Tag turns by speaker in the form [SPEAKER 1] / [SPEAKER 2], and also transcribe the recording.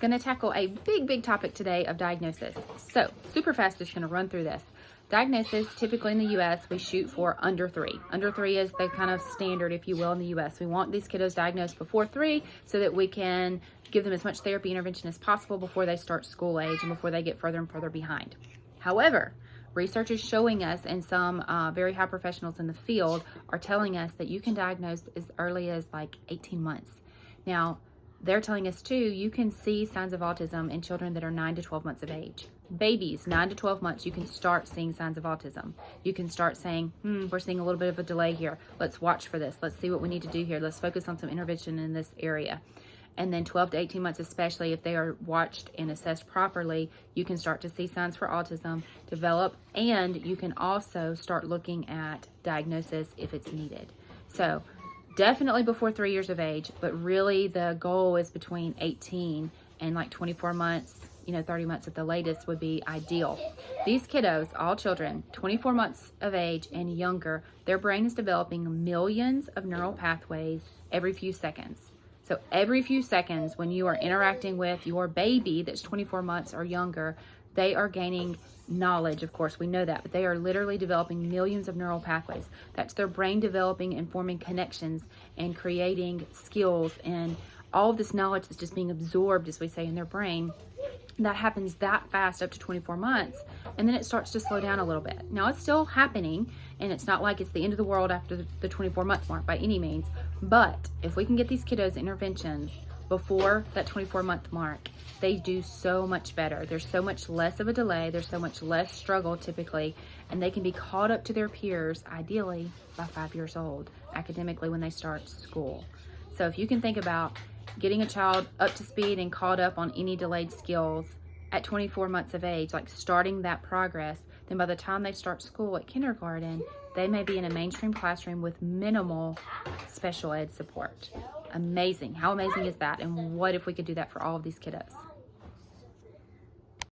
[SPEAKER 1] Going to tackle a big topic today of diagnosis. So, super fast, just going to run through this. Diagnosis, typically in the U.S., we shoot for under 3. Under 3 is the kind of standard, if you will, in the U.S. We want these kiddos diagnosed before 3 so that we can give them as much therapy intervention as possible before they start school age and before they get further and further behind. However, research is showing us, and some very high professionals in the field are telling us that you can diagnose as early as like 18 months. Now, they're telling us too, you can see signs of autism in children that are 9 to 12 months of age. Babies, 9 to 12 months, you can start seeing signs of autism. You can start saying, we're seeing a little bit of a delay here. Let's watch for this. Let's see what we need to do here. Let's focus on some intervention in this area. And then 12 to 18 months, especially if they are watched and assessed properly, you can start to see signs for autism develop, and you can also start looking at diagnosis if it's needed. So definitely before 3 years of age, but really the goal is between 18 and like 24 months, 30 months at the latest would be ideal. These kiddos, all children, 24 months of age and younger, their brain is developing millions of neural pathways every few seconds. So every few seconds when you are interacting with your baby that's 24 months or younger, they are gaining knowledge. Of course, we know that, but they are literally developing millions of neural pathways. That's their brain developing and forming connections and creating skills, and all of this knowledge that's just being absorbed, as we say, in their brain. That happens that fast up to 24 months, and then it starts to slow down a little bit. Now, it's still happening, and it's not like it's the end of the world after the 24-month mark by any means, but if we can get these kiddos interventions before that 24-month mark, they do so much better. There's so much less of a delay. There's so much less struggle typically, and they can be caught up to their peers, ideally by 5 years old, academically when they start school. So if you can think about getting a child up to speed and caught up on any delayed skills at 24 months of age, like starting that progress, then by the time they start school at kindergarten, they may be in a mainstream classroom with minimal special ed support. Amazing. How amazing is that? And what if we could do that for all of these kiddos?